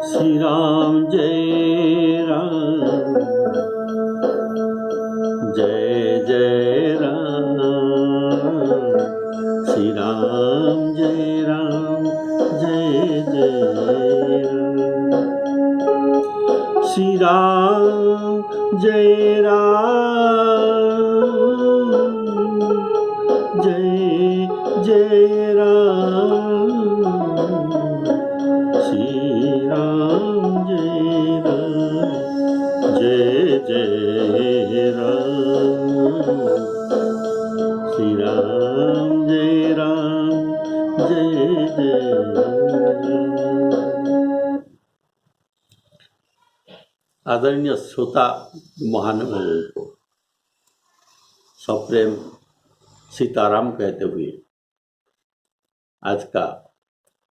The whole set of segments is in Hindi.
श्री राम जय राम, जय जय राम। श्री राम जय राम, जय जय राम। श्री राम जय राम, जय जय राम। श्री राम जय राम, जय जय राम। श्री राम जय राम, जय जय राम। आदरणीय श्रोता महानुभावों को सप्रेम सीताराम कहते हुए आज का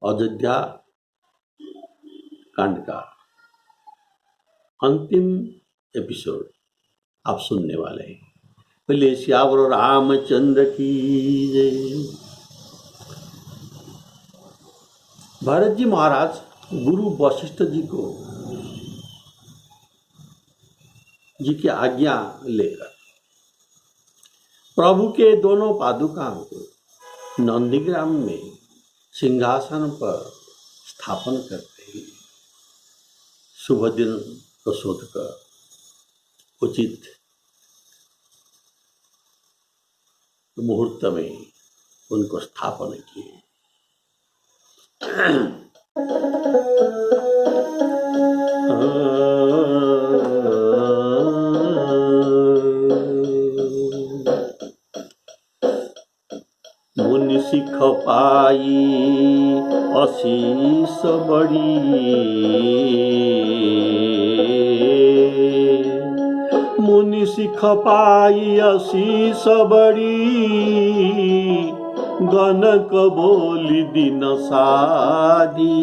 अयोध्या कांड का अंतिम एपिसोड आप सुनने वाले हैं। पहले श्यावर रामचंद्र की जय। भरत जी महाराज गुरु वशिष्ठ जी की आज्ञा लेकर प्रभु के दोनों पादुकाओं को नंदीग्राम में सिंहासन पर स्थापन करते हैं। शुभ दिन को शोधकर उचित मुहूर्त में उनको स्थापन किए। मुनि सिख पाई आशीष बड़ी, मुनि सिख पाई आशीष बड़ी, गनक बोली दिन सादी।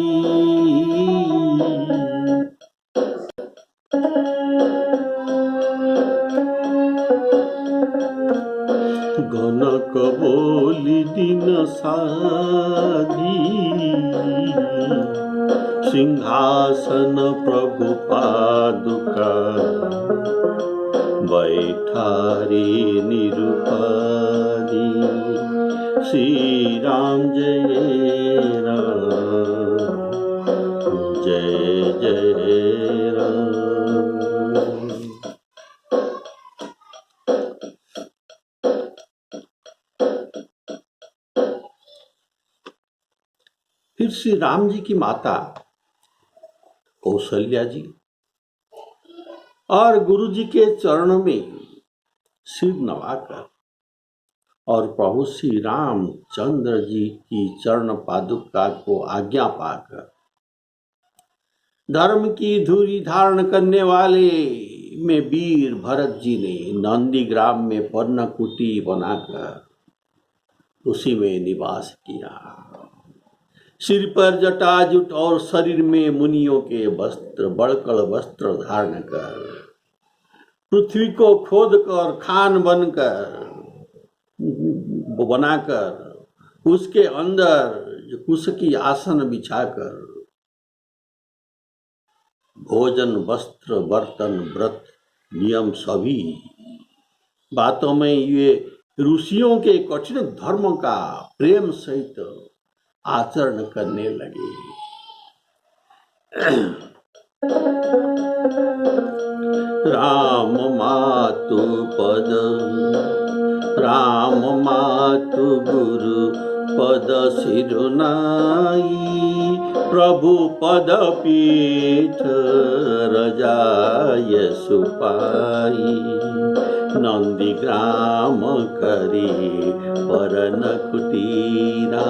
गनक बोली दिन सादी, सिंहासन प्रभु पादुका, बैठारे निरुपादी। श्री राम जय राम, जय जय राम। फिर श्री राम जी की माता कौशल्या जी और गुरु जी के चरणों में सिर नवाकर और प्रभु श्री रामचंद्र जी की चरण पादुका को आज्ञा पाकर धर्म की धुरी धारण करने वाले में वीर भरत जी ने नंदीग्राम में पर्णकुटी बनाकर उसी में निवास किया। सिर पर जटाजुट और शरीर में मुनियों के वस्त्र बड़कड़ वस्त्र धारण कर पृथ्वी को खोद कर खान बनाकर उसके अंदर कुश की आसन बिछाकर भोजन वस्त्र बर्तन व्रत नियम सभी बातों में ये ऋषियों के कठिन धर्म का प्रेम सहित आचरण करने लगे। राम मातु पद, राम मातु गुरु पद सिरुनाई, प्रभु पद पीठ रजाय सुपाई, नंदीग्राम करी परन कुटीरा,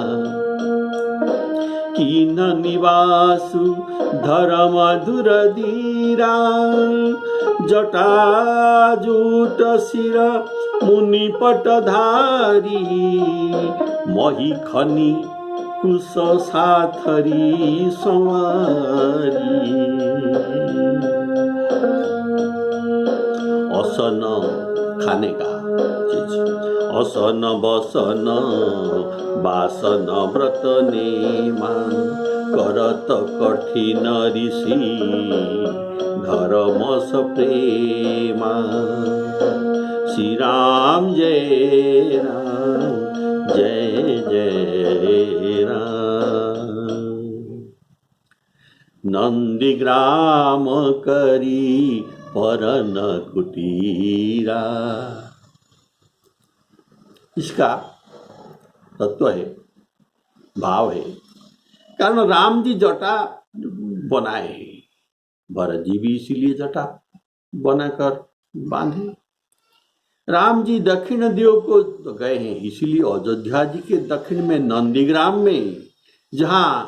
कीन निवासु धर्म धुरधीरा, जटाजूट सिर मुनि पटधारी, मही खनी कुश साथरी संवारी, असन खाने का चीज, असन बसन बासन व्रत नेमा, करत कठिन ऋषि धर्म प्रेमा। श्री राम जय राम जय जय राम। नंदीग्राम करी परन कुटीरा। इसका तत्व है, भाव है। कारण राम जी जटा बनाए हैं, भरत जी भी इसीलिए जटा बनाकर बांधे। राम जी दक्षिण देव को तो गए हैं, इसीलिए अयोध्या जी के दक्षिण में नंदीग्राम में जहां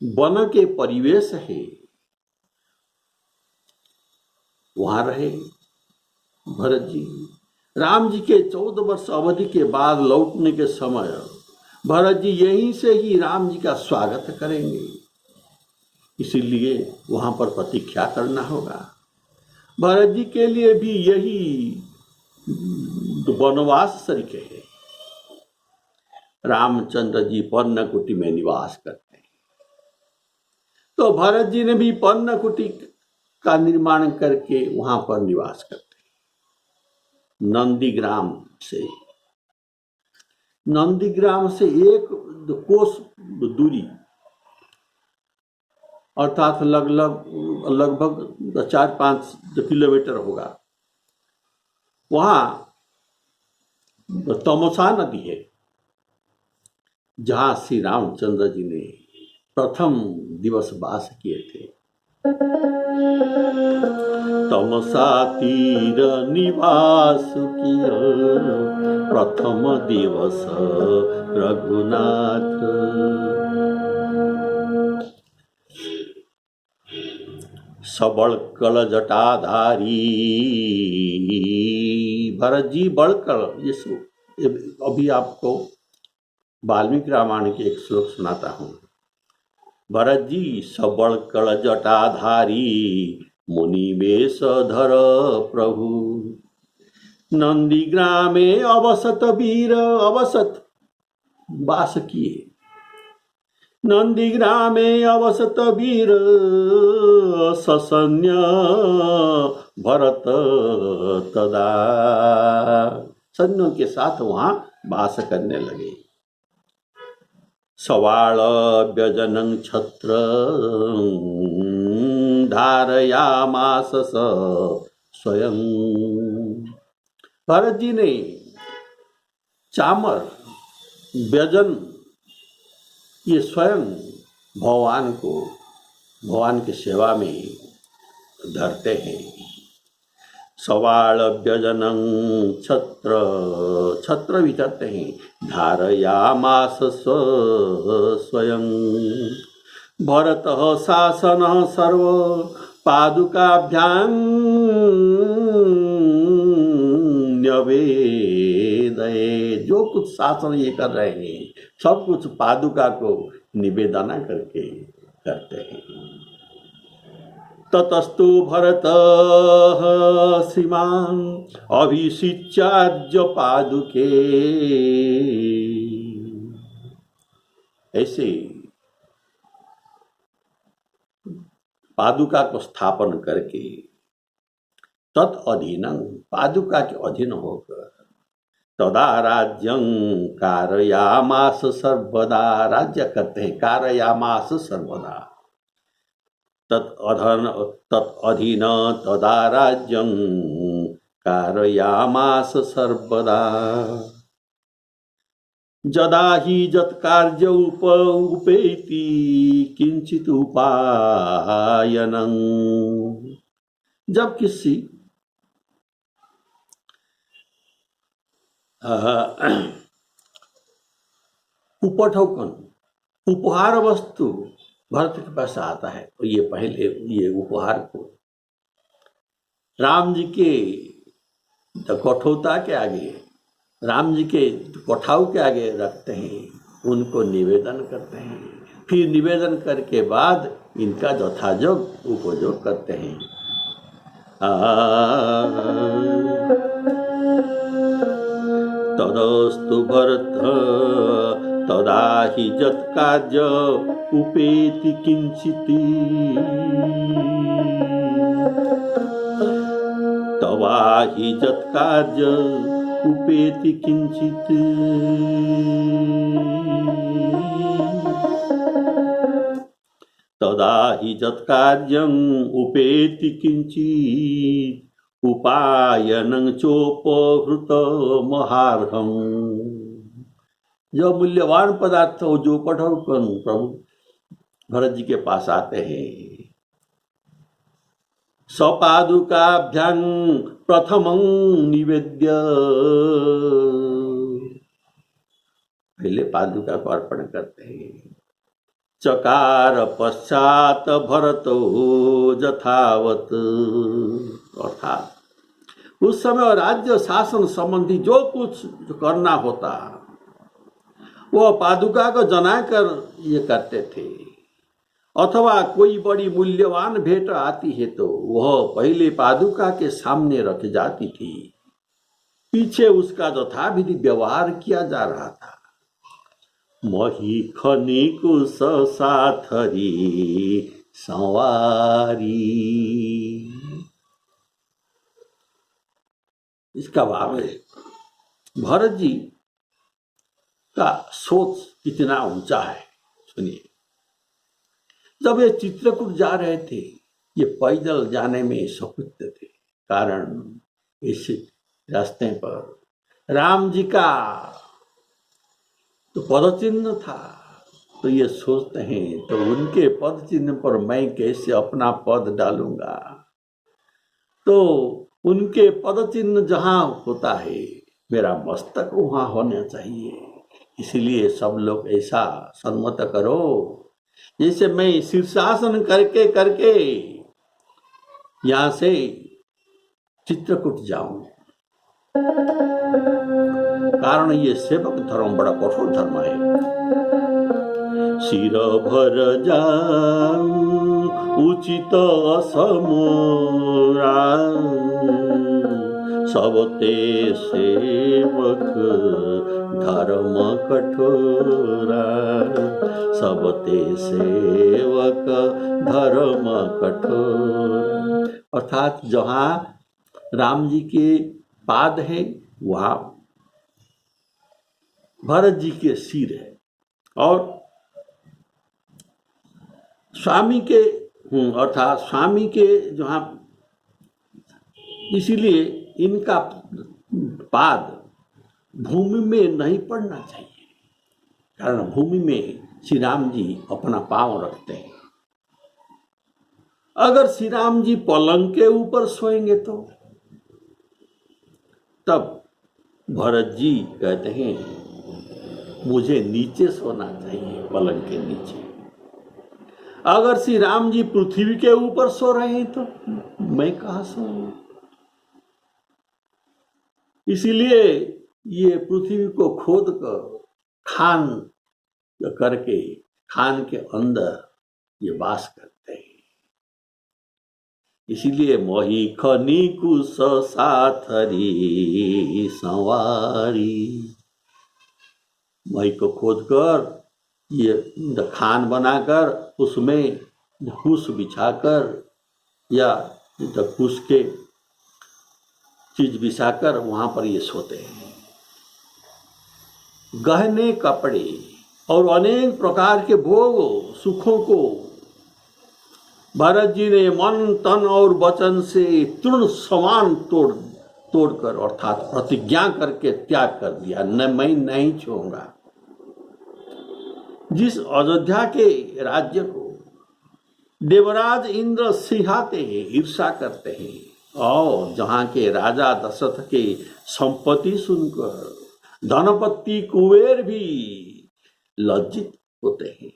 वन के परिवेश है वहां रहे भरत जी। राम जी के 14 वर्ष अवधि के बाद लौटने के समय भरत जी यहीं से ही राम जी का स्वागत करेंगे, इसीलिए वहां पर प्रतीक्षा करना होगा। भरत जी के लिए भी यही वनवास सरीखे है। रामचंद्र जी पर्णकुटी में निवास करते हैं, तो भरत जी ने भी पर्णकुटी का निर्माण करके वहां पर निवास करते हैं। नंदीग्राम से एक कोस दूरी अर्थात लगभग 4-5 किलोमीटर होगा, वहां तमोसा नदी है, जहां श्री रामचंद्र जी ने प्रथम दिवस वास किए थे। तमसा तीर निवास किया प्रथम दिवस रघुनाथ। सबड़कल जटाधारी। भरत जी बड़कल, ये अभी आपको वाल्मीकि रामायण के एक श्लोक सुनाता हूं। भरत जी सबड़कल जटाधारी मुनि वेश धर प्रभु। नंदीग्रामे अवसत वीर, अवसत वास किए। नंदीग्रामे अवसत वीर ससन्य भरत तदा। सैन्यों के साथ वहां वास करने लगे। सवाल व्यजनं छत्र धारयामास स्वयं। भरत जी ने चामर व्यजन ये स्वयं भगवान की सेवा में धरते हैं। सवाल व्यजनं छत्र भी धरते हैं। धारयामास स्वयं। भरत शासन सर्व पादुकाभ्यां न्यवेदये। जो कुछ शासन ये कर रहे हैं सब कुछ पादुका को निवेदना करके करते हैं। ततस्तु भरत श्रीमान अभिषिच्यार्य पादुके। ऐसे पादुका को स्थापन करके तत्अधीनं पादुका के अधीन होकर तदा राज्यं कारयामास सर्वदा। राज्य करते हैं, कारयामास सर्वदा। तत्अधीन तदा राज्यं कारयामास सर्वदा। जदा हि जत्कार्य उपेति किंचित उपायनं। जब किसी उपटौकन उपहार वस्तु भरत के पास आता है तो ये पहले ये उपहार को राम जी के कठोरता के आगे, राम जी के कठाऊ के आगे रखते हैं, उनको निवेदन करते हैं। फिर निवेदन करके बाद इनका यथायोग्य उपयोग करते हैं। तदस्तु भरत तदा हि यत्कार्य उपेति किंचित् तवा हि यत्कार्य उपेति किंचित् तदा हि यत्कार्यं उपेति किंचित् उपायनं चोपहृतमहार्हम्। जो मूल्यवान पदार्थ हो जो कठोर प्रभु भरत जी के पास आते हैं। सपादुकाभ्यां प्रथमं निवेद्य, पहले पादुका को अर्पण करते हैं। चकार पश्चात भरतो यथावत, अर्थात उस समय राज्य शासन संबंधी जो कुछ करना होता वो पादुका को जनाकर ये करते थे। अथवा कोई बड़ी मूल्यवान भेंट आती है तो वह पहले पादुका के सामने रखी जाती थी, पीछे उसका यथाविधि व्यवहार किया जा रहा था। मही खनिकुश साथरी संवारी, इसका भाव है भरत जी का सोच कितना ऊंचा है। सुनिए, जब ये चित्रकूट जा रहे थे ये पैदल जाने में सकुत्ते थे, कारण इस रास्ते पर राम जी का तो पद चिन्ह था। तो ये सोचते हैं तो उनके पद चिन्ह पर मैं कैसे अपना पद डालूंगा। तो उनके पद चिन्ह जहाँ होता है मेरा मस्तक वहाँ होना चाहिए। इसलिए सब लोग ऐसा सम्मत करो जैसे मैं शीर्षासन करके करके यहाँ से चित्रकूट जाऊं। कारण ये सेवक धर्म बड़ा कठोर धर्म है। सिर भर जाऊं उचित असमोरा, सबते सेवक धर्म कठोरा, सबते सेवक धर्म कठोरा। अर्थात जहाँ राम जी के पाद है वहाँ भरत जी के सिर है, और स्वामी के अर्थात स्वामी के जहाँ, इसीलिए इनका पाद भूमि में नहीं पड़ना चाहिए। कारण भूमि में श्री राम जी अपना पांव रखते हैं। अगर श्री राम जी पलंग के ऊपर सोएंगे तो तब भरत जी कहते हैं मुझे नीचे सोना चाहिए, पलंग के नीचे। अगर श्री राम जी पृथ्वी के ऊपर सो रहे हैं तो मैं कहाँ सोऊं। इसीलिए ये पृथ्वी को खोद कर खान करके खान के अंदर ये वास करते हैं। इसीलिए मोही खनिकुश साथरी संवारी, मही को खोद कर ये खान बनाकर उसमें कुश बिछाकर या कुश के चीज बिछाकर वहां पर ये सोते हैं। गहने कपड़े और अनेक प्रकार के भोग सुखों को भरत जी ने मन तन और वचन से तृण समान तोड़कर अर्थात प्रतिज्ञा करके त्याग कर दिया। न मैं नहीं छूऊंगा। जिस अयोध्या के राज्य को देवराज इंद्र सिंहाते हैं, ईर्षा करते हैं, और जहाँ के राजा दशरथ के संपत्ति सुनकर धनपति कुबेर भी लज्जित होते हैं,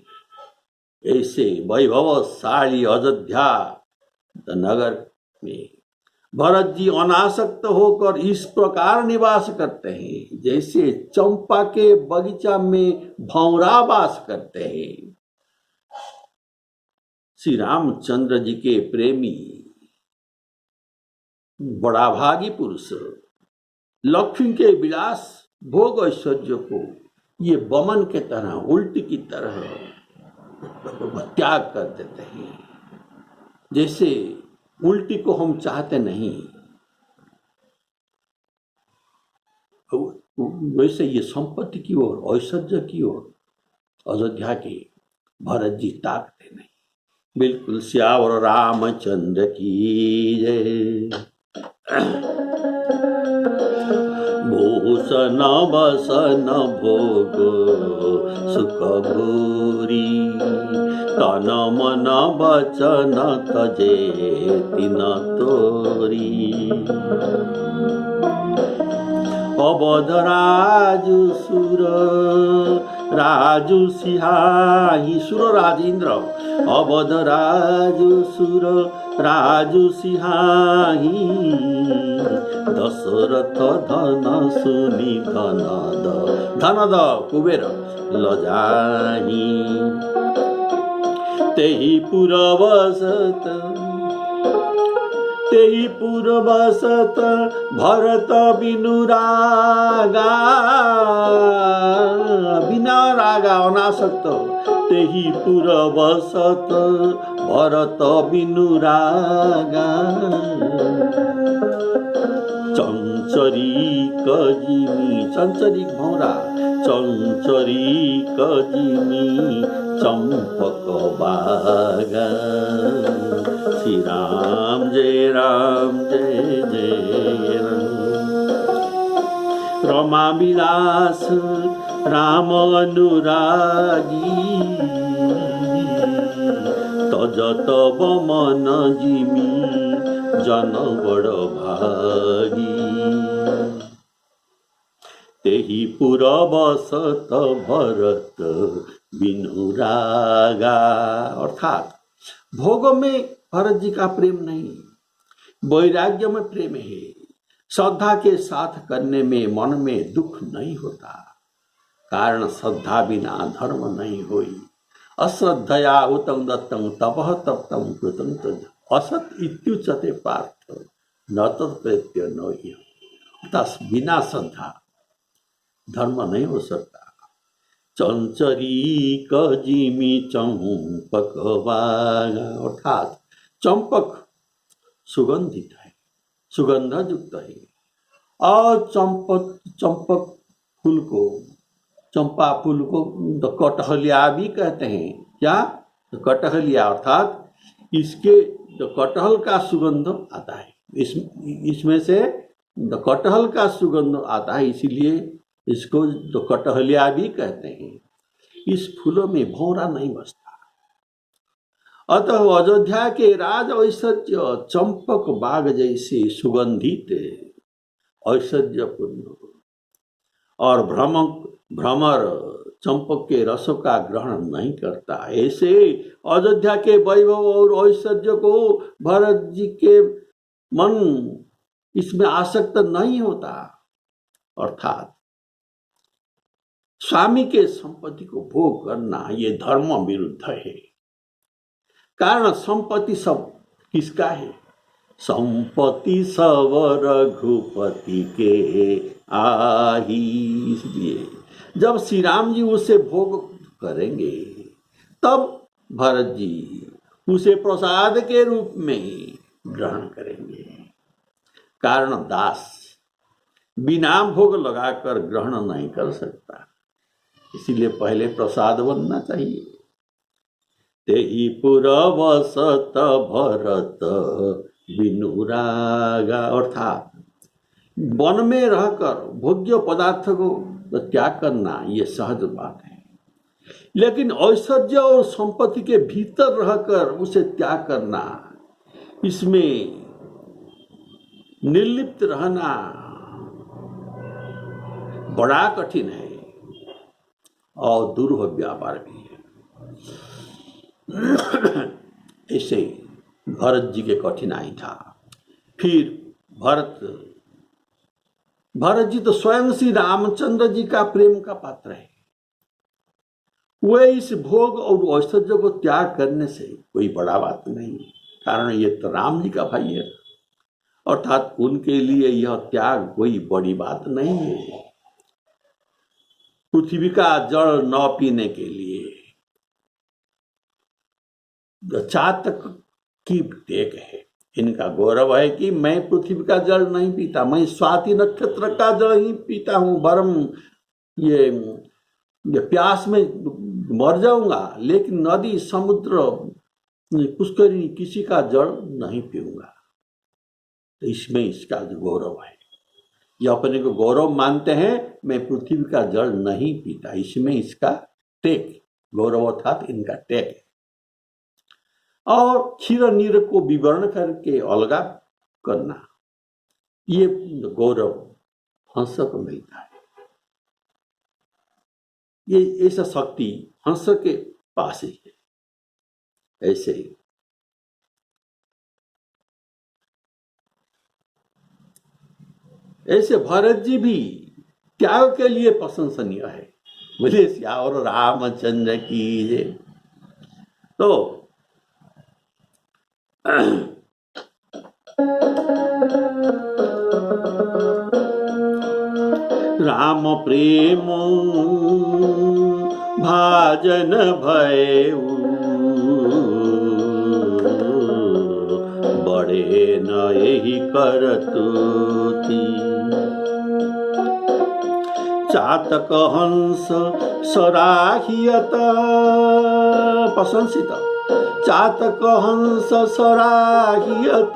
ऐसे वैभवशाली अयोध्या नगर में भरत जी अनासक्त होकर इस प्रकार निवास करते हैं जैसे चंपा के बगीचा में भंवरा वास करते हैं। श्री रामचंद्र जी के प्रेमी बड़ा भागी पुरुष लक्ष्मी के विलास भोग ऐश्वर्य को ये बमन के तरह, उल्टी की तरह त्याग कर देते हैं। जैसे उल्टी को हम चाहते नहीं, वैसे ये संपत्ति की ओर, ऐश्वर्य की ओर अयोध्या के भरत जी ताकते नहीं। बिल्कुल श्यावर रामचंद्र की जय। भूषण बसन भोग सुख भूरी, तन मन बचन तजे तिन तोरी। अवध राजु सुर राजु सिहाही, सुर राजेंद्र, अवध राजु सुर राजु सिहाही, दशरथ धन सुनी धन द कुबेर लजाही। तेहि पुर बसत भरत बिनु रागा, बिना रागा अनासक्त। तेहि पुर बसत भरत बिनु रागा, चंचरीक जिमी, चंचरीक भौरा, चंचरीक जिमी चंपक बागा। श्री राम जय जय राम। रमा विलास राम अनुरागी, तजत बमन जिमी जन बड़ भागी। तेहि पुर बसत भरत बिनु रागा। अर्थात भोग में भरत जी का प्रेम नहीं, वैराग्य में प्रेम है। श्रद्धा के साथ करने में मन में दुख नहीं होता, कारण श्रद्धा बिना धर्म नहीं होई। अश्रद्धया उतं दत्तं तपः तप्तं कृतं तज, असत इत्युच्यते पार्थ न तत्प्रेत्य न ह्य। अर्थात बिना श्रद्धा धर्म नहीं हो सकता। चंचरीक जिमी चंपक बागा। अर्थात चंपक सुगंधित है, सुगंधयुक्त है, और चंपक फूल को, चंपा फूल को तो कटहलिया भी कहते हैं। क्या? तो कटहलिया अर्थात इसके तो कटहल का सुगंध आता है, इसमें से तो कटहल का सुगंध आता है, इसीलिए इसको तो कटहलिया भी कहते हैं। इस फूलों में भौरा नहीं बसता। अतः अयोध्या के राज ऐश्वर्य चंपक बाग जैसे सुगंधित ऐश्वर्यपूर्ण और भ्रमर चंपक के रसों का ग्रहण नहीं करता। ऐसे अयोध्या के वैभव और ऐश्वर्य को भरत जी के मन इसमें आसक्त नहीं होता। अर्थात स्वामी के संपत्ति को भोग करना ये धर्म विरुद्ध है। कारण संपत्ति सब किसका है? संपत्ति सब रघुपति के आही। इसलिए जब श्री राम जी उसे भोग करेंगे तब भरत जी उसे प्रसाद के रूप में ग्रहण करेंगे। कारण दास बिना भोग लगाकर ग्रहण नहीं कर सकता, इसीलिए पहले प्रसाद बनना चाहिए। तेहि पुर बसत भरत बिनु रागा। अर्थात वन में रहकर भोग्य पदार्थ को त्याग करना ये सहज बात है, लेकिन ऐश्वर्य और संपत्ति के भीतर रहकर उसे त्याग करना, इसमें निर्लिप्त रहना बड़ा कठिन है और दुर्लभ व्यापार भी है। ऐसे भरत जी के कठिनाई था। फिर भरत जी तो स्वयं श्री रामचंद्र जी का प्रेम का पात्र है। वे इस भोग और ऐश्वर्य को त्याग करने से कोई बड़ा बात नहीं, कारण ये तो राम जी का भाई है, अर्थात उनके लिए यह त्याग कोई बड़ी बात नहीं है। पृथ्वी का जल न पीने के लिए चातक की टेक है। इनका गौरव है कि मैं पृथ्वी का जल नहीं पीता, मैं स्वाति नक्षत्र का जल ही पीता हूं, वरम ये प्यास में मर जाऊंगा, लेकिन नदी समुद्र पुष्करिणी किसी का जल नहीं पीऊंगा। तो इसमें इसका गौरव है। ये अपने को गौरव मानते हैं, मैं पृथ्वी का जल नहीं पीता, इसमें इसका टेक, गौरव अर्थात इनका टेक है। और क्षीर नीर को विवरण करके अलगा करना, ये गौरव हंस को मिलता है। ये ऐसा शक्ति हंस के पास ही है। ऐसे ही ऐसे भरत जी भी त्याग के लिए प्रशंसनीय है। बोले श्यावर रामचंद्र की जय। तो राम प्रेम भाजन भयऊ, बड़े न यही करतुति। चातक हंस सराहियत प्रशंसित, चातक हंस सराहियत,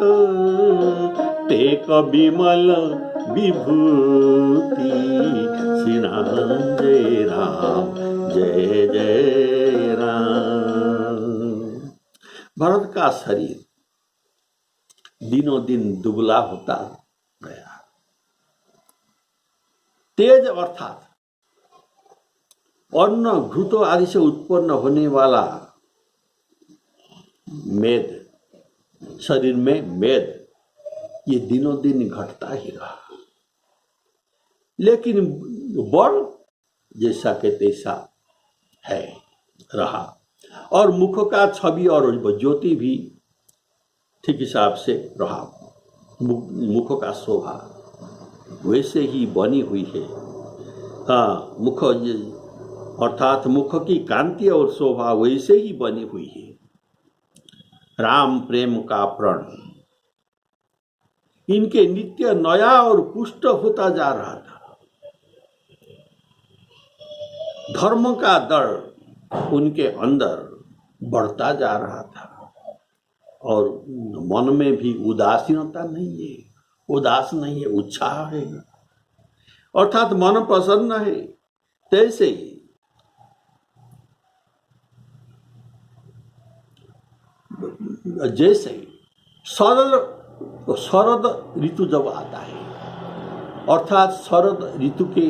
टेक विमल विभूति। श्री राम जय राम जय जय राम। भरत का शरीर दिनों दिन दुबला होता गया। तेज अर्थात अन्न घृतो आदि से उत्पन्न होने वाला मेद, शरीर में मेद, ये दिनों दिन घटता ही रहा। लेकिन बल जैसा के तैसा है रहा, और मुख का छवि और ज्योति भी ठीक हिसाब से रहा। मुख का शोभा वैसे ही बनी हुई है। हाँ, मुख अर्थात मुख की कांति और शोभा वैसे ही बनी हुई है। राम प्रेम का प्रण इनके नित्य नया और पुष्ट होता जा रहा था। धर्म का दर्द उनके अंदर बढ़ता जा रहा था, और मन में भी उदासीनता नहीं है, उदास नहीं है, उत्साह है, अर्थात मन प्रसन्न है। तैसे ही जैसे शरद ऋतु जब आता है, अर्थात शरद ऋतु के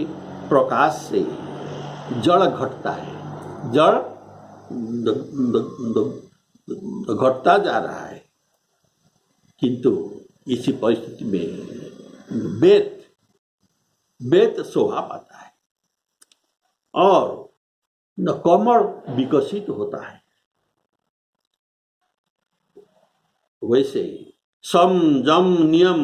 प्रकाश से जड़ घटता है, जड़ घटता जा रहा है, किंतु इसी परिस्थिति में बेत शोभा पाता है और कमल विकसित होता है। वैसे सम जम नियम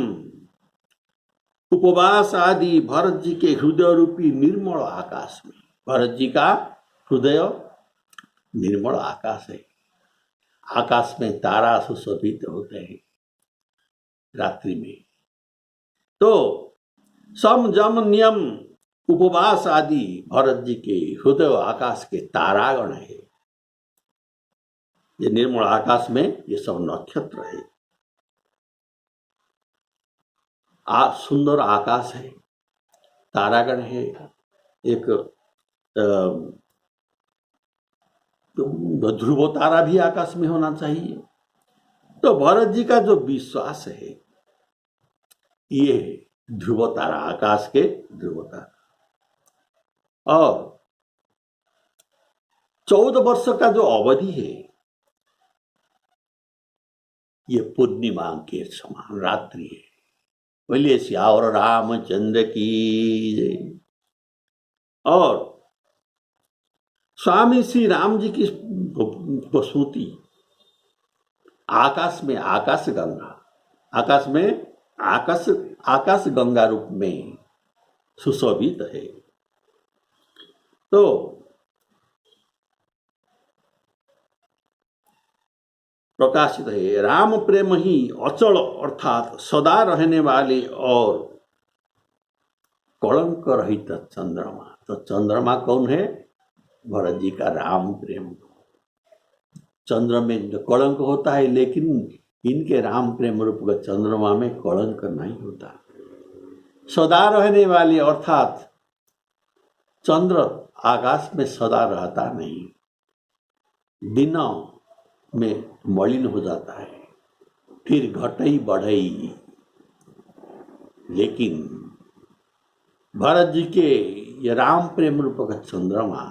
उपवास आदि भरत जी के हृदय रूपी निर्मल आकाश में, भरत जी का हृदय निर्मल आकाश है। आकाश में तारा सुशोभित होते हैं रात्रि में। तो सम जम नियम उपवास आदि भरत जी के हृदय आकाश के तारागण है। ये निर्मल आकाश में ये सब नक्षत्र है। सुंदर आकाश है, तारागण है। एक ध्रुव तारा भी आकाश में होना चाहिए। तो भरत जी का जो विश्वास है, ये ध्रुव तारा, आकाश के ध्रुव तारा। और 14 वर्ष का जो अवधि है, ये पूर्णिमा के समान रात्रि है। बोलिए श्यावर रामचंद्र की जय। और स्वामी श्री राम जी की प्रसूति आकाश में आकाश गंगा, आकाश में आकाश गंगा रूप में सुशोभित है। तो प्रकाशित है, राम प्रेम ही अचल अर्थात सदा रहने वाले और कलंक रहित चंद्रमा। तो चंद्रमा कौन है? भरत जी का राम प्रेम। चंद्र में जो कलंक होता है, लेकिन इनके राम प्रेम रूप का चंद्रमा में कलंक नहीं होता। सदा रहने वाले अर्थात चंद्र आकाश में सदा रहता नहीं, दिनों में मलिन हो जाता है, फिर घटई बढ़ई। लेकिन भरत जी के ये राम प्रेम रूप का चंद्रमा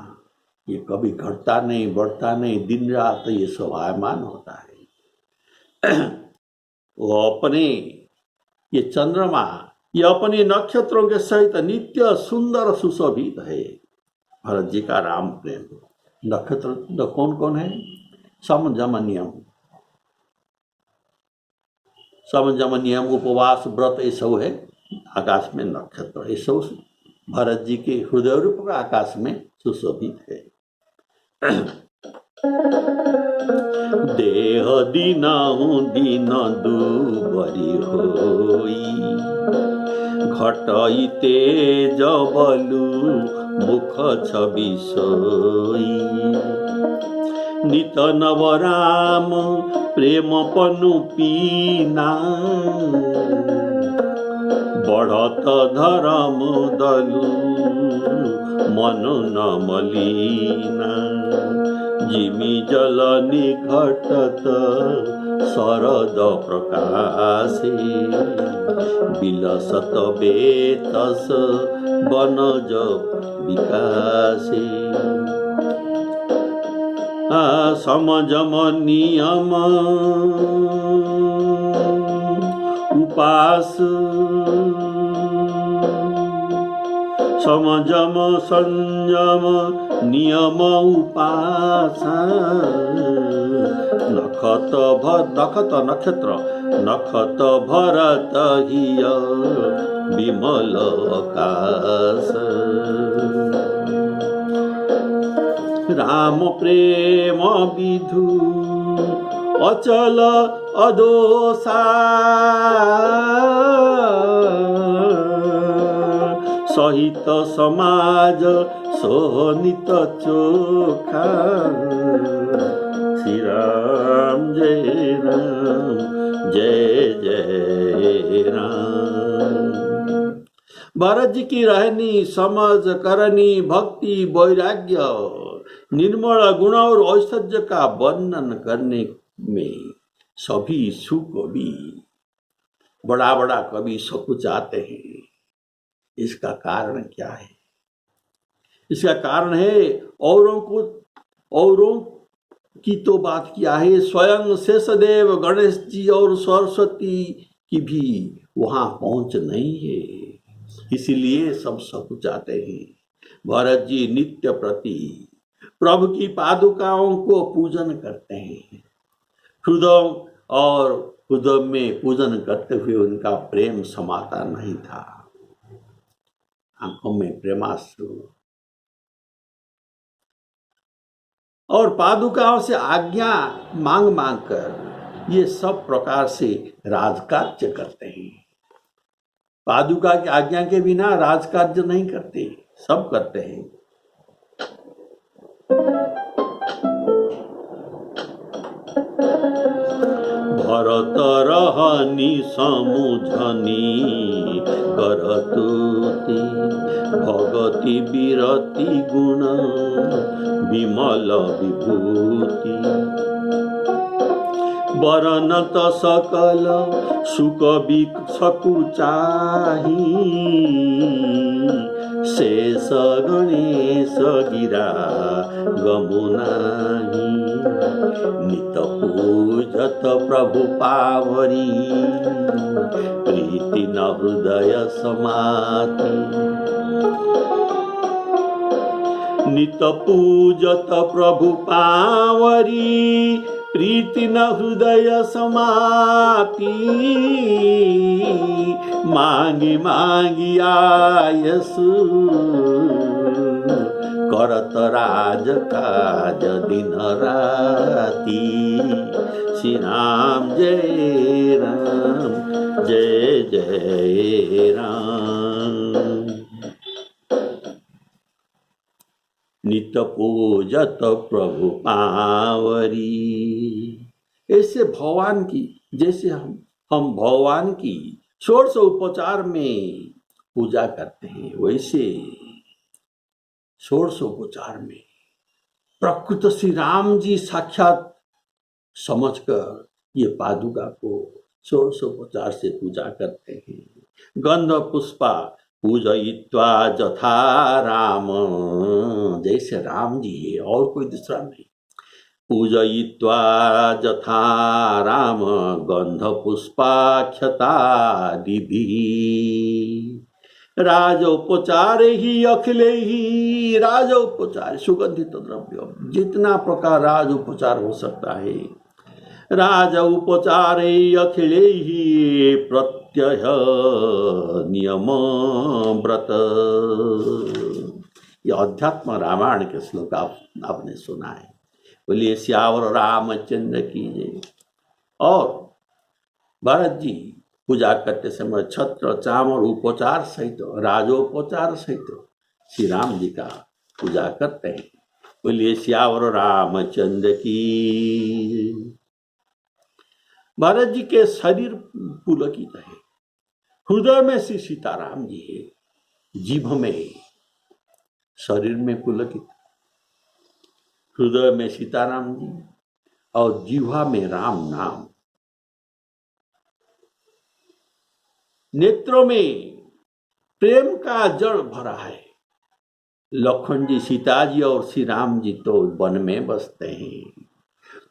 ये कभी घटता नहीं, बढ़ता नहीं, दिन रात ये शोभायमान होता है। वो अपने ये चंद्रमा ये अपने नक्षत्रों के सहित नित्य सुंदर सुशोभित है। भरत जी का राम प्रेम नक्षत्र तो कौन कौन है? समजमनियम, समजमनियम, उपवास, व्रत, ये सब है आकाश में नक्षत्र। ये सब भरत जी के हृदय रूप का आकाश में सुशोभित है। देह दिनहु दिन दुबरी होई, घटई तेज बलु मुख छवि सोई। नित नवराम प्रेम पनु पीना, बढ़त धर्म दलु मन न मलिना। जिमि जल निघटत शरद प्रकाशे, बिलसत बेतस बनज विकासे। समजम नियम उपास, समजम संयम नियम उपासा। नखत नक्षत्र नखत भरत हिय विमल आकाश। राम प्रेम विधु अचल अदोषा, सहित समाज सोहनित चोखा। श्री राम जय राम जय जय राम। भरत जी की रहनी, समझ, करनी, भक्ति, वैराग्य, निर्मल गुण और ऐश्वर्य का वर्णन करने में सभी सुकवि, बड़ा बड़ा कवि सकुचाते हैं। इसका कारण क्या है? इसका कारण है औरों की तो बात किया है, स्वयं शेषदेव, गणेश जी और सरस्वती की भी वहां पहुंच नहीं है, इसीलिए सब सकुचाते हैं। भरत जी नित्य प्रति प्रभु की पादुकाओं को पूजन करते हैं। हृदय में पूजन करते हुए उनका प्रेम समाता नहीं था, आंखों में प्रेमाश्रु। और पादुकाओं से आज्ञा मांग मांग कर ये सब प्रकार से राजकार्य करते हैं। पादुका की आज्ञा के बिना राजकार्य नहीं करते, सब करते हैं। भरत रहनी समुझनी करतुति, भगति विरति गुण विमल विभूति। बरनत सकल सुख सकुचाही, शेष गणेश गिरा गमुनाही। नित पूजत प्रभु पावरी, प्रीति न हृदय समाति। नित पूजत प्रभु पावरी, प्रीति न हृदय समाति। मांगी मांगी आयसु, करत राज काज दिन राती। श्री राम जय राम जय जय राम। नित पूजत प्रभु पावरी। ऐसे भगवान की, जैसे हम भगवान की षोडश उपचार में पूजा करते हैं, वैसे षोडश उपचार में प्रकृत श्री राम जी साक्षात समझकर ये पादुका को षोडशोपचार से पूजा करते हैं। गंध पुष्पा पूजयित्वा जथा राम, जैसे राम जी है और कोई दूसरा नहीं। पूजयित्वा जथा राम गंध पुष्पाक्षता दिभि। राजोपचार ही अखिले ही, राजोपचार सुगंधित द्रव्य, जितना प्रकार राजोपचार हो सकता है, राज उपचार अखिले ही प्रत्यय नियम व्रत। ये अध्यात्म रामायण के श्लोक आपने सुना है। बोलिए सियावर रामचंद्र की जय। और भरत जी पूजा करते समय छत्र चामर उपचार सहित, राजोपचार सहित श्री राम जी का पूजा करते हैं। बोलिए सियावर रामचंद्र की। भरत जी के शरीर पुलकित है, हृदय में श्री सीताराम जी है, जीभ में, शरीर में पुलकित, हृदय में सीताराम जी और जीवा में राम नाम। नेत्रों में प्रेम का जल भरा है। लखन जी, सीता जी और श्री राम जी तो वन में बसते हैं,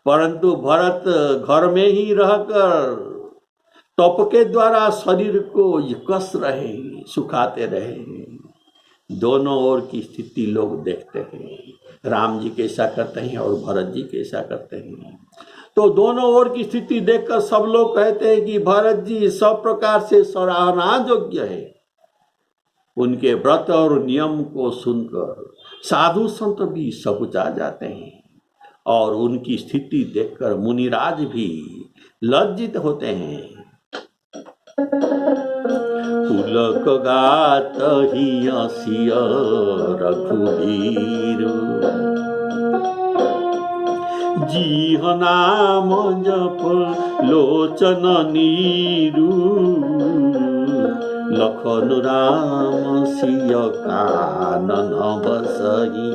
परंतु भरत घर में ही रहकर तप के द्वारा शरीर को कस रहे, सुखाते रहे। दोनों ओर की स्थिति लोग देखते हैं, राम जी कैसा करते हैं और भरत जी कैसा करते हैं। तो दोनों ओर की स्थिति देखकर सब लोग कहते हैं कि भरत जी सब प्रकार से सराहना योग्य है। उनके व्रत और नियम को सुनकर साधु संत भी सकुचा जाते हैं और उनकी स्थिति देखकर मुनिराज भी लज्जित होते हैं। पुलक गात ही सिय रघुवीर, जीह नाम जप लोचन नीरू। लखन राम सिय कानन बसही,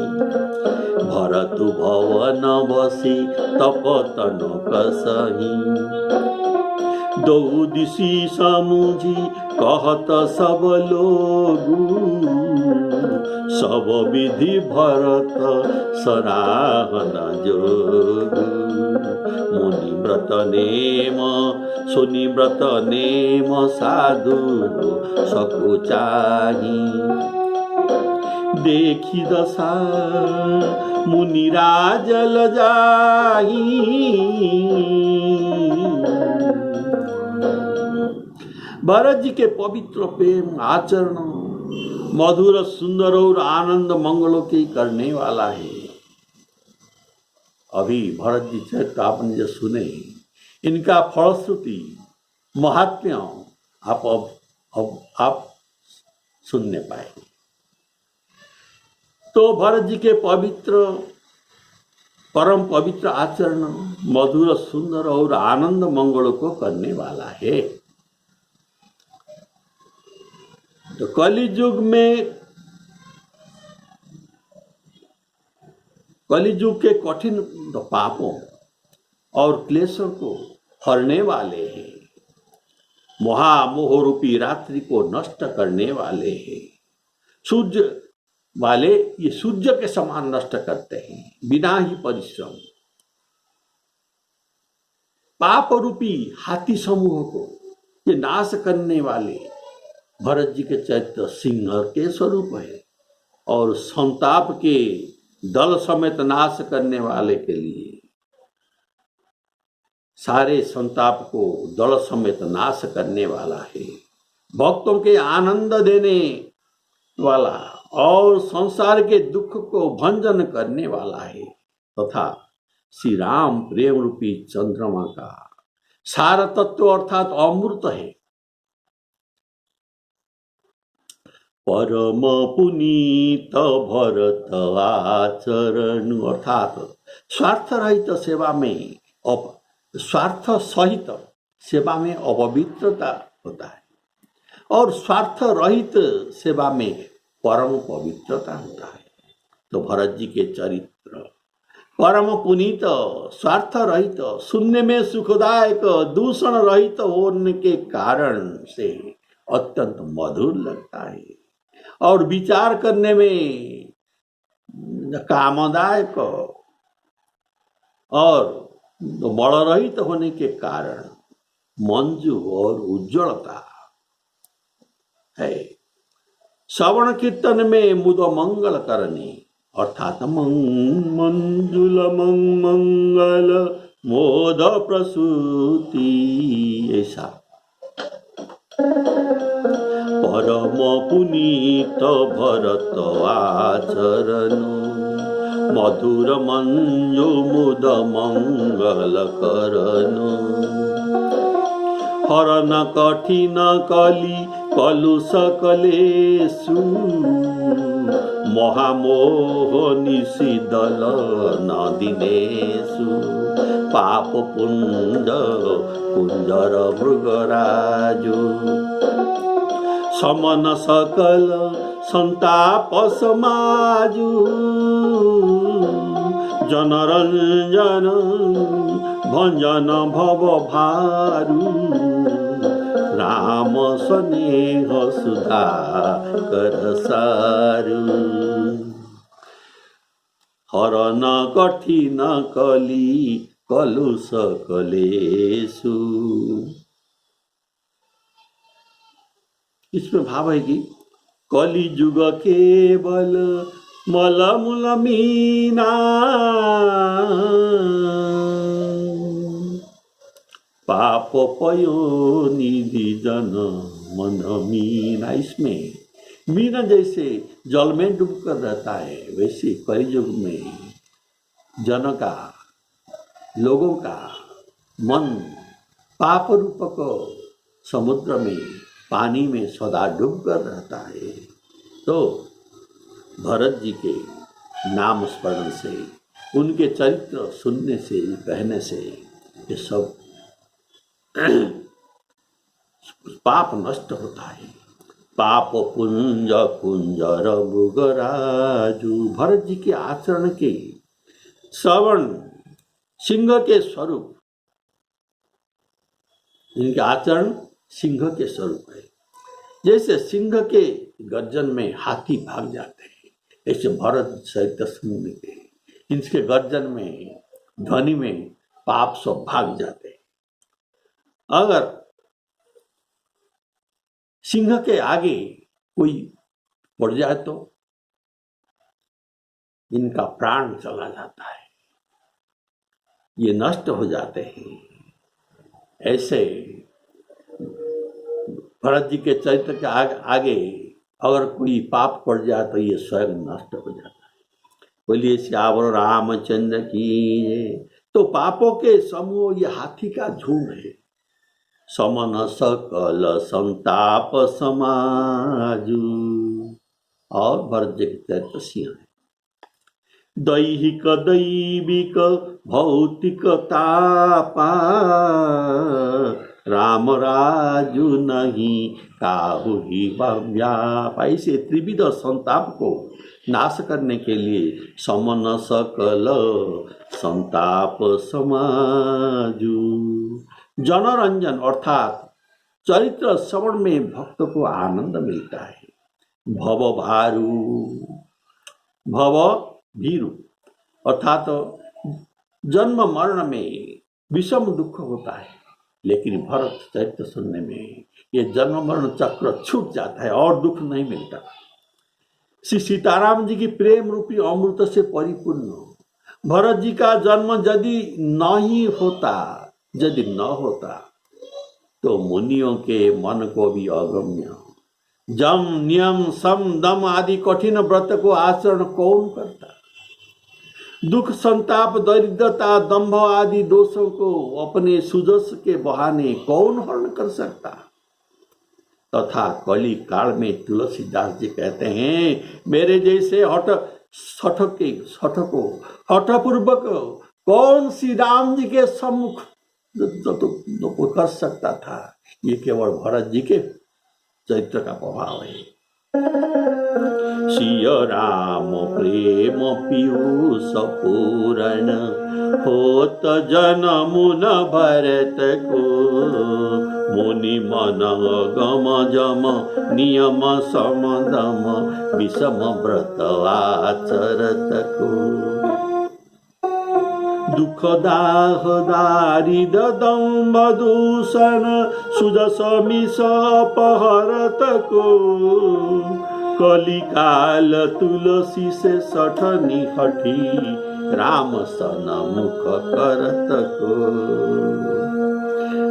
भरत भवन बसी तपतन कसही। दो दिशी समुझी कहत सब लोगु, सब विधि भरत सराहन जोगु। मुनि व्रत नेम सुनि व्रत नेम साधु सकुचाही। देखी दशा मुनिराज लजाही। भरत जी के पवित्र प्रेम आचरण मधुर सुंदर और आनंद मंगलों के करने वाला है। अभी भरत जी चरित्र आपने जो सुने, इनका फलश्रुति महात्म्य आप सुनने पाए। तो भरत जी के पवित्र परम पवित्र आचरण मधुर सुंदर और आनंद मंगलों को करने वाला है। तो कलियुग में, कलियुग के कठिन पापों और क्लेशों को हरने वाले हैं, महामोह रूपी रात्रि को नष्ट करने वाले हैं। सूर्य वाले ये सूर्य के समान नष्ट करते हैं बिना ही परिश्रम। पाप रूपी हाथी समूह को ये नाश करने वाले भरत जी के चरित्र सिंह के स्वरूप है और संताप के दल समेत नाश करने वाले के लिए, सारे संताप को दल समेत नाश करने वाला है। भक्तों के आनंद देने वाला और संसार के दुख को भंजन करने वाला है तथा श्री राम प्रेम रूपी चंद्रमा का सार तत्व अर्थात अमृत है। परम पुनीत भरत आचरण अर्थात स्वार्थ रहित सेवा में स्वार्थ सहित सेवा में अपवित्रता होता है और स्वार्थ रहित सेवा में परम पवित्रता होता है। तो भरत जी के चरित्र परम पुनीत, स्वार्थ रहित, सुनने में सुखदायक, दूषण रहित होने के कारण से अत्यंत मधुर लगता है और विचार करने में कामदायक और बल रहित होने के कारण मंजू और उज्ज्वलता है। श्रवण कीर्तन में मुद मंगल करने अर्थात मंजुल मंगल मोद प्रसूति ऐसा परम पुनीत भरत आचरण मधुर मंजु मुद मंगल करन हरन कठिन कली कलुष कलेषु महामोह निषिदल नदिनेषु पाप पुंज कुंजर मृगराजु समन सकल संताप समाजु जनरंजन भंजन भव भारू राम स्नेह सुधा कर सारू हरन कठिन कली कलुष कलेषु। इसमें भाव है कि कली जुग केवल मल मूल मीना पाप पयो निधि जन मन मीना। इसमें मीना जैसे जल में डूब कर रहता है वैसे कलियुग में जन का लोगों का मन पाप रूपक समुद्र में पानी में सदा डूब कर रहता है। तो भरत जी के नाम स्मरण से उनके चरित्र सुनने से कहने से ये सब पाप नष्ट होता है। पाप पुंज कुंजर मृगराजु भरत जी के आचरण के श्रवण सिंह के स्वरूप, इनके आचरण सिंह के स्वरूप है। जैसे सिंह के गर्जन में हाथी भाग जाते हैं ऐसे भरत चरित्र सुनने के इनके गर्जन में ध्वनि में पाप सब भाग जाते हैं। अगर सिंह के आगे कोई पड़ जाए तो इनका प्राण चला जाता है, ये नष्ट हो जाते हैं। ऐसे भरत जी के चरित्र के आगे अगर कोई पाप पड़ जाए तो ये स्वयं नष्ट हो जाता है। बोलिए सियावर रामचंद्र की। तो पापों के समूह ये हाथी का झुंड है। समन सकल संताप समाजु और भरत जी के चरित्र सिंह है। दैहिक दैविक भौतिक तापा राम राजु नहीं काहू ही व्याप। ऐसे त्रिविध संताप को नाश करने के लिए समन सकल संताप समाजु जनरंजन अर्थात चरित्र श्रवण में भक्त को आनंद मिलता है। भव भारू भव भीरु अर्थात जन्म मरण में विषम दुख होता है, लेकिन भरत चरित्र सुनने में ये जन्म मरण चक्र छूट जाता है और दुख नहीं मिलता। श्री सीताराम जी की प्रेम रूपी अमृत से परिपूर्ण भरत जी का जन्म यदि न होता तो मुनियों के मन को भी अगम्य जम, नियम, सम, दम आदि कठिन व्रत को आचरण कौन करता? दुख, संताप, दरिद्रता, दंभ आदि दोषों को अपने सुजस के बहाने कौन हरण कर सकता? तथा कली काल में तुलसीदास जी कहते हैं, मेरे जैसे हठपूर्वक कौन श्री राम जी के सम्मुख तो कर सकता था? ये केवल भरत जी के चरित्र का प्रभाव है। सिय राम प्रेम पीयूष पूरण, होत जनमुन भरत को, मुनि मन गम जम नियम समदम, विषम व्रत आचरत को। दुख दाह दारिद दम्भ दूषण, सुजस मिष अपहरत को, कलिकाल तुलसी से सठनी हठी, राम सन मुख करत को।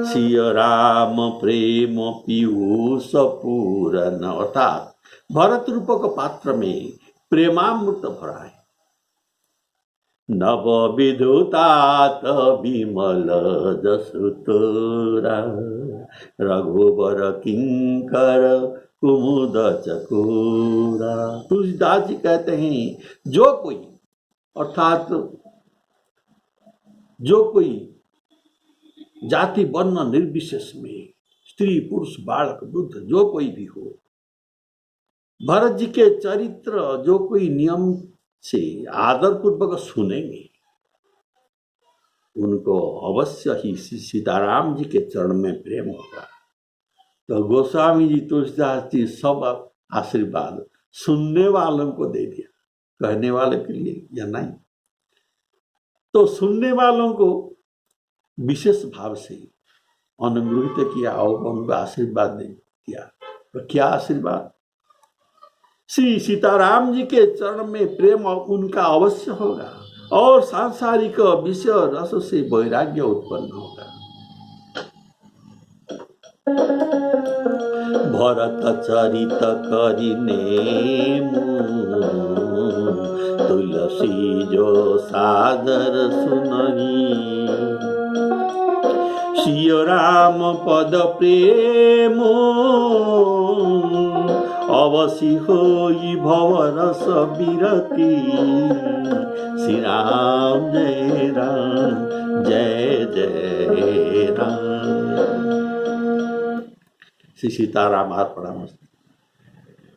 सिय राम प्रेम पीयूष पूरन, अर्थात भरत रूपक पात्र में प्रेमामृत भरा है। नव विधुतात विमल जसु तोरा, रघुबर किंकर कुमुद चकोरा। तुलसीदास जी कहते हैं, जो कोई, अर्थात जो कोई जाति वर्ण निर्विशेष में, स्त्री पुरुष बालक वृद्ध जो कोई भी हो, भरत जी के चरित्र जो कोई नियम से आदर पूर्वक सुनेंगे, उनको अवश्य ही सीताराम जी के चरण में प्रेम होगा। तो गोस्वामी जी, तुलसीदास जी सब आशीर्वाद सुनने वालों को दे दिया, कहने वाले के लिए या नहीं। तो सुनने वालों को विशेष भाव से अनुग्रहित किया और उनको आशीर्वाद दे दिया। तो क्या आशीर्वाद? श्री सीताराम जी के चरण में प्रेम उनका अवश्य होगा और सांसारिक विषय रस से वैराग्य उत्पन्न होगा। भरत चरित करिने तुलसी जो सादर सुनही, सिय राम पद प्रेम अवसी होई भवरस बिरती, श्री राम जय राम जय जय राम। श्री सीताराम अर्पणमस्तु।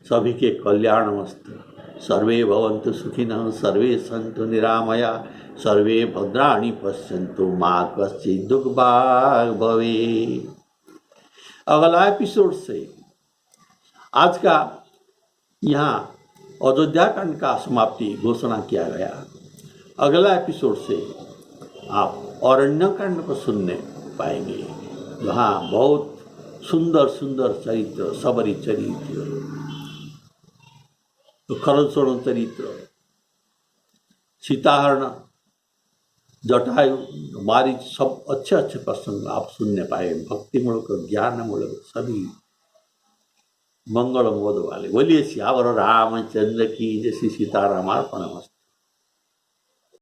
सभी के कल्याणमस्तु। सर्वे भवन्तु सुखिनः, सर्वे सन्तु निरामया, सर्वे भद्राणि पश्यन्तु, मा कश्चित् दुःखभाग् भवेत्। अगला एपिसोड से आज का यहाँ अयोध्या कांड का समाप्ति घोषणा किया गया। अगला एपिसोड से आप अरण्य कांड को सुनने पाएंगे, जहाँ बहुत सुंदर सुंदर चरित्र, सबरी चरित्र, तो खरदूषण चरित्र, सीताहरण, जटायु, मारीच, सब अच्छे अच्छे प्रसंग आप सुनने पाए। भक्तिमूलक, ज्ञानमूलक, सभी मंगल मोद वाले। बोलिए सियावर रामचंद्र की जय। श्री सीताराम अर्पणमस्तु।